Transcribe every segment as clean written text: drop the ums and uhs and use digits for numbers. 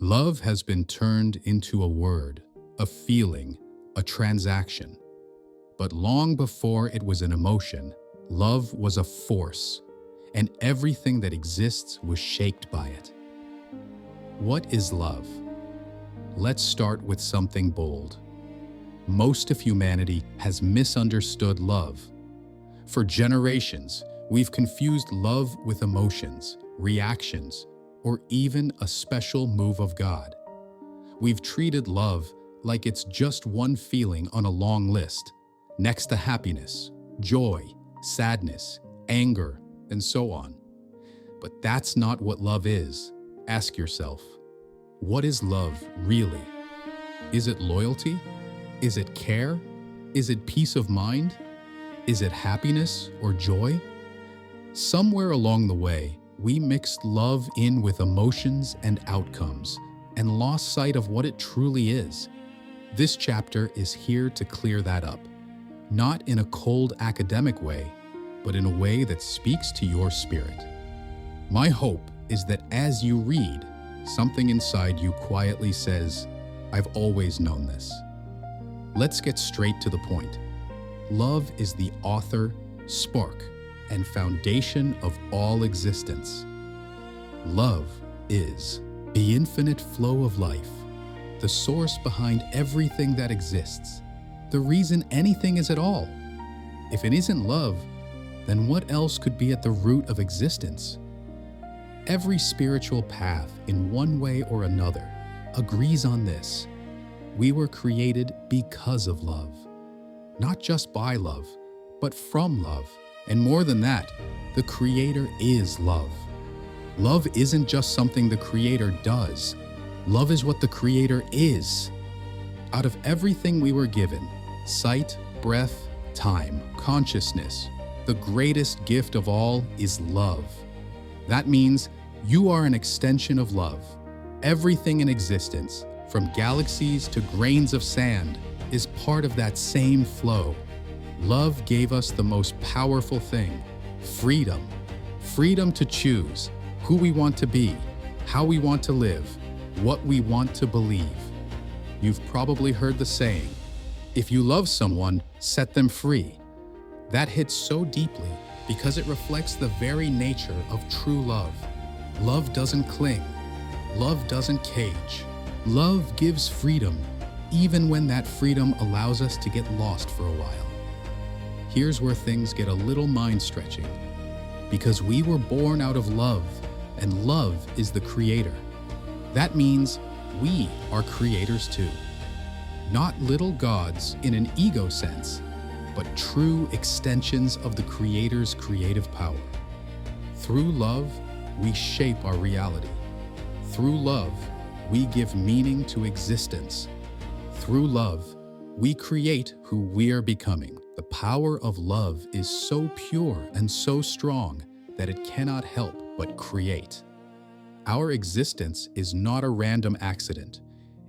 Love has been turned into a word, a feeling, a transaction. But long before it was an emotion, love was a force, and everything that exists was shaped by it. What is love? Let's start with something bold. Most of humanity has misunderstood love. For generations, we've confused love with emotions, reactions, or even a special move of God. We've treated love like it's just one feeling on a long list, next to happiness, joy, sadness, anger, and so on. But that's not what love is. Ask yourself, what is love really? Is it loyalty? Is it care? Is it peace of mind? Is it happiness or joy? Somewhere along the way, we mixed love in with emotions and outcomes and lost sight of what it truly is. This chapter is here to clear that up, not in a cold academic way, but in a way that speaks to your spirit. My hope is that as you read, something inside you quietly says, "I've always known this." Let's get straight to the point. Love is the author, spark, and foundation of all existence. Love is the infinite flow of life, the source behind everything that exists, the reason anything is at all. If it isn't love, then what else could be at the root of existence? Every spiritual path, in one way or another, agrees on this. We were created because of love. Not just by love, but from love. And more than that, the Creator is love. Love isn't just something the Creator does. Love is what the Creator is. Out of everything we were given, sight, breath, time, consciousness, the greatest gift of all is love. That means you are an extension of love. Everything in existence, from galaxies to grains of sand, is part of that same flow. Love gave us the most powerful thing, freedom. Freedom to choose who we want to be, how we want to live, what we want to believe. You've probably heard the saying, if you love someone, set them free. That hits so deeply because it reflects the very nature of true love. Love doesn't cling. Love doesn't cage. Love gives freedom, even when that freedom allows us to get lost for a while. Here's where things get a little mind-stretching. Because we were born out of love, and love is the creator. That means we are creators too. Not little gods in an ego sense, but true extensions of the Creator's creative power. Through love, we shape our reality. Through love, we give meaning to existence. Through love, we create who we are becoming. The power of love is so pure and so strong that it cannot help but create. Our existence is not a random accident.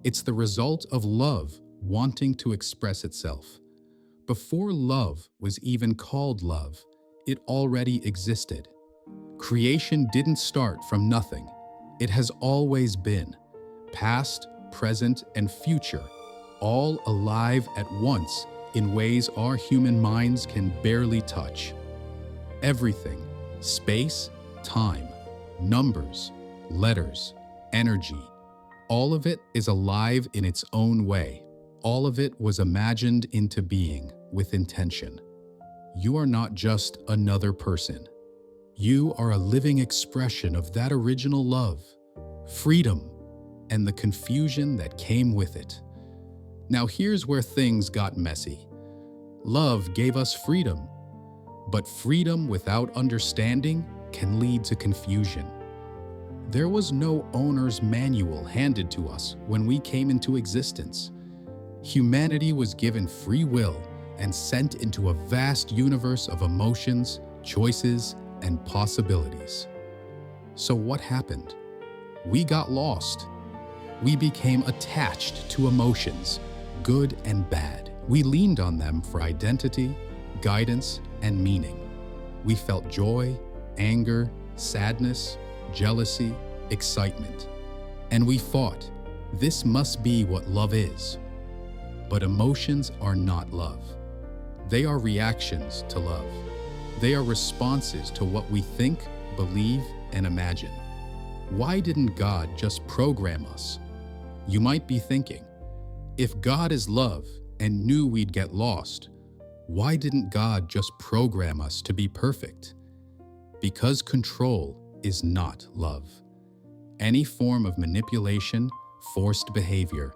It's the result of love wanting to express itself. Before love was even called love, it already existed. Creation didn't start from nothing. It has always been. Past, present, and future, all alive at once in ways our human minds can barely touch. Everything, space, time, numbers, letters, energy, all of it is alive in its own way. All of it was imagined into being with intention. You are not just another person. You are a living expression of that original love, freedom, and the confusion that came with it. Now here's where things got messy. Love gave us freedom, but freedom without understanding can lead to confusion. There was no owner's manual handed to us when we came into existence. Humanity was given free will and sent into a vast universe of emotions, choices, and possibilities. So what happened? We got lost. We became attached to emotions, good and bad. We leaned on them for identity, guidance, and meaning. We felt joy, anger, sadness, jealousy, excitement. And we thought, this must be what love is. But emotions are not love. They are reactions to love. They are responses to what we think, believe, and imagine. Why didn't God just program us? You might be thinking, if God is love and knew we'd get lost, why didn't God just program us to be perfect? Because control is not love. Any form of manipulation, forced behavior,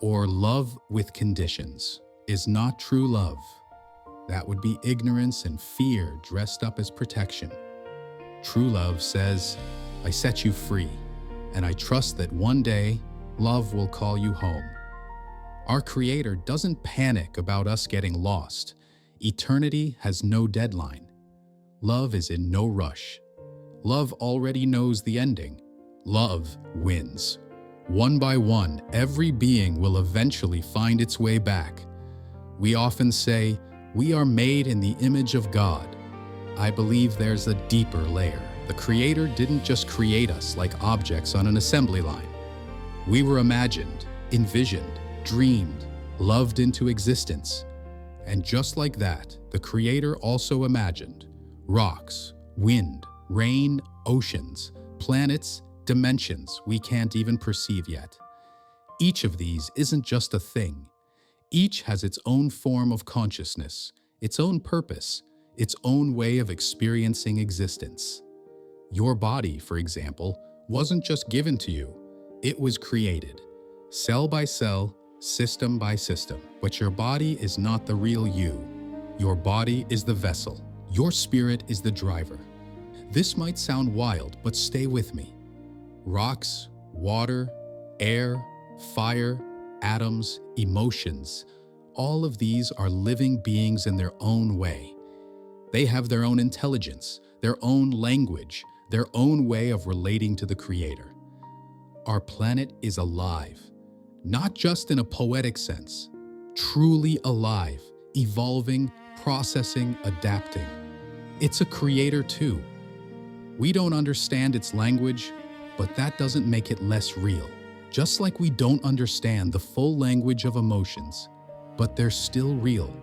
or love with conditions is not true love. That would be ignorance and fear dressed up as protection. True love says, I set you free, and I trust that one day love will call you home. Our Creator doesn't panic about us getting lost. Eternity has no deadline. Love is in no rush. Love already knows the ending. Love wins. One by one, every being will eventually find its way back. We often say, we are made in the image of God. I believe there's a deeper layer. The Creator didn't just create us like objects on an assembly line. We were imagined, envisioned, dreamed, loved into existence. And just like that, the Creator also imagined rocks, wind, rain, oceans, planets, dimensions we can't even perceive yet. Each of these isn't just a thing. Each has its own form of consciousness, its own purpose, its own way of experiencing existence. Your body, for example, wasn't just given to you. It was created, cell by cell, system by system. But your body is not the real you. Your body is the vessel. Your spirit is the driver. This might sound wild, but stay with me. Rocks, water, air, fire, atoms, emotions, all of these are living beings in their own way. They have their own intelligence, their own language, their own way of relating to the Creator. Our planet is alive, not just in a poetic sense, truly alive, evolving, processing, adapting. It's a creator too. We don't understand its language, but that doesn't make it less real. Just like we don't understand the full language of emotions, but they're still real.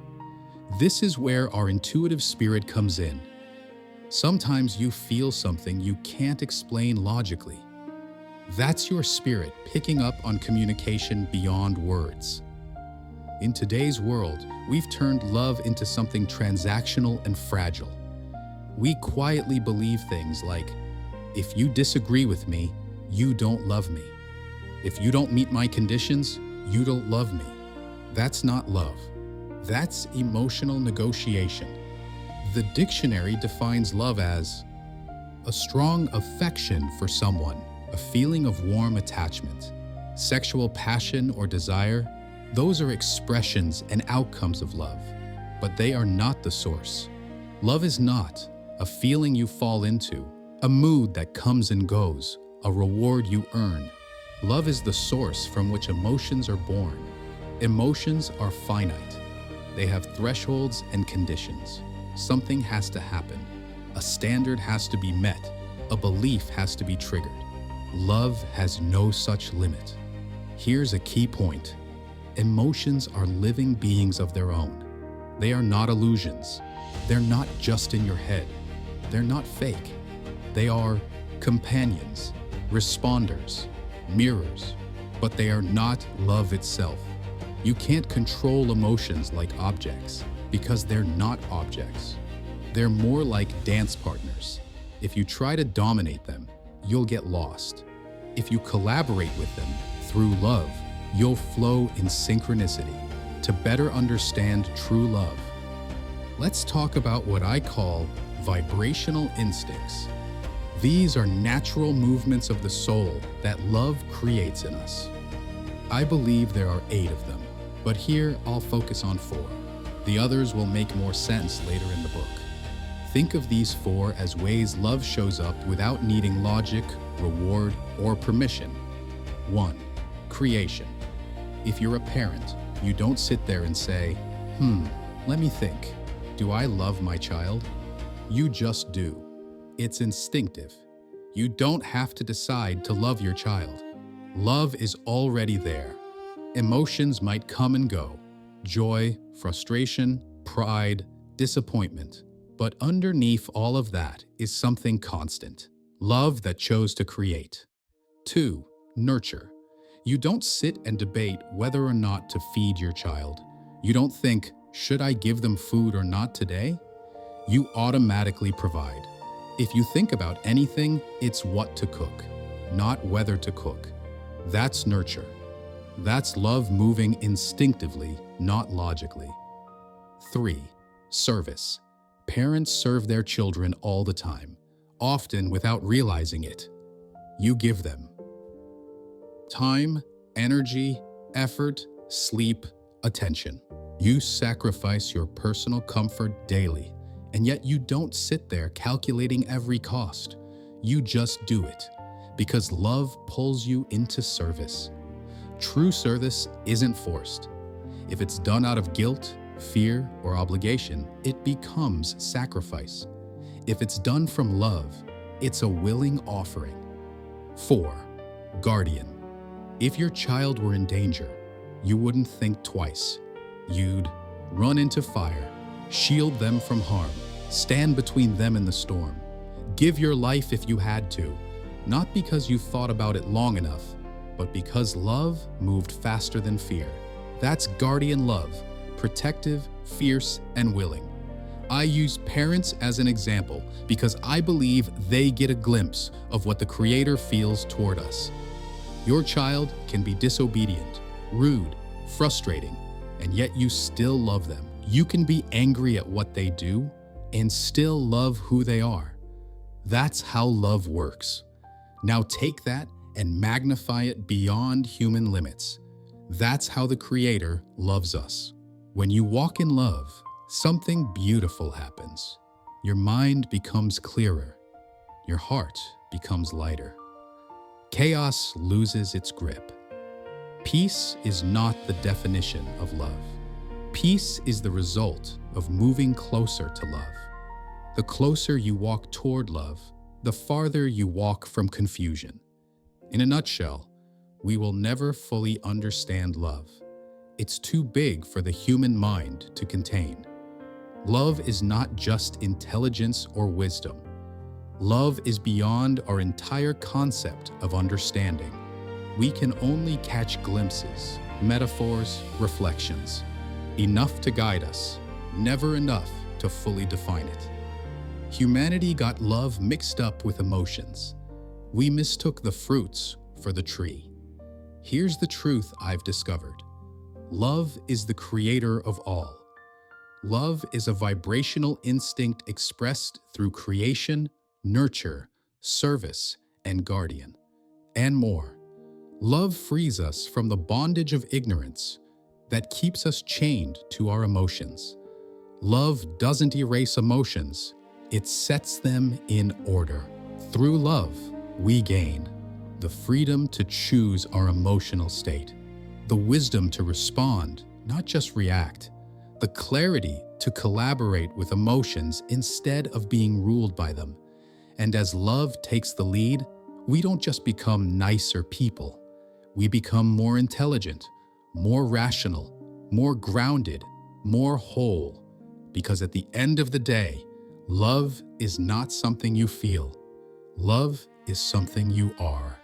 This is where our intuitive spirit comes in. Sometimes you feel something you can't explain logically. That's your spirit picking up on communication beyond words. In today's world, we've turned love into something transactional and fragile. We quietly believe things like, if you disagree with me, you don't love me. If you don't meet my conditions, you don't love me. That's not love. That's emotional negotiation. The dictionary defines love as a strong affection for someone, a feeling of warm attachment. Sexual passion or desire, those are expressions and outcomes of love, but they are not the source. Love is not a feeling you fall into, a mood that comes and goes, a reward you earn. Love is the source from which emotions are born. Emotions are finite. They have thresholds and conditions. Something has to happen. A standard has to be met. A belief has to be triggered. Love has no such limit. Here's a key point. Emotions are living beings of their own. They are not illusions. They're not just in your head. They're not fake. They are companions, responders, mirrors, but they are not love itself. You can't control emotions like objects because they're not objects. They're more like dance partners. If you try to dominate them, you'll get lost. If you collaborate with them through love, you'll flow in synchronicity to better understand true love. Let's talk about what I call vibrational instincts. These are natural movements of the soul that love creates in us. I believe there are 8 of them, but here I'll focus on 4. The others will make more sense later in the book. Think of these 4 as ways love shows up without needing logic, reward, or permission. 1. Creation. If you're a parent, you don't sit there and say, let me think. Do I love my child? You just do. It's instinctive. You don't have to decide to love your child. Love is already there. Emotions might come and go: joy, frustration, pride, disappointment. But underneath all of that is something constant: love that chose to create. 2. Nurture. You don't sit and debate whether or not to feed your child. You don't think, should I give them food or not today? You automatically provide. If you think about anything, it's what to cook, not whether to cook. That's nurture. That's love moving instinctively, not logically. 3. Service. Parents serve their children all the time, often without realizing it. You give them time, energy, effort, sleep, attention. You sacrifice your personal comfort daily, and yet you don't sit there calculating every cost. You just do it, because love pulls you into service. True service isn't forced. If it's done out of guilt, fear, or obligation, it becomes sacrifice. If it's done from love, it's a willing offering. 4. Guardian. If your child were in danger, you wouldn't think twice. You'd run into fire, shield them from harm, stand between them and the storm. Give your life if you had to, not because you thought about it long enough, but because love moved faster than fear. That's guardian love, protective, fierce, and willing. I use parents as an example because I believe they get a glimpse of what the Creator feels toward us. Your child can be disobedient, rude, frustrating, and yet you still love them. You can be angry at what they do and still love who they are. That's how love works. Now take that and magnify it beyond human limits. That's how the Creator loves us. When you walk in love, something beautiful happens. Your mind becomes clearer. Your heart becomes lighter. Chaos loses its grip. Peace is not the definition of love. Peace is the result of moving closer to love. The closer you walk toward love, the farther you walk from confusion. In a nutshell, we will never fully understand love. It's too big for the human mind to contain. Love is not just intelligence or wisdom. Love is beyond our entire concept of understanding. We can only catch glimpses, metaphors, reflections. Enough to guide us, never enough to fully define it. Humanity got love mixed up with emotions. We mistook the fruits for the tree. Here's the truth I've discovered. Love is the creator of all. Love is a vibrational instinct expressed through creation, nurture, service, and guardian, and more. Love frees us from the bondage of ignorance that keeps us chained to our emotions. Love doesn't erase emotions, it sets them in order. Through love, we gain the freedom to choose our emotional state, the wisdom to respond, not just react, the clarity to collaborate with emotions instead of being ruled by them. And as love takes the lead, we don't just become nicer people. We become more intelligent, more rational, more grounded, more whole. Because at the end of the day, love is not something you feel. Love is something you are.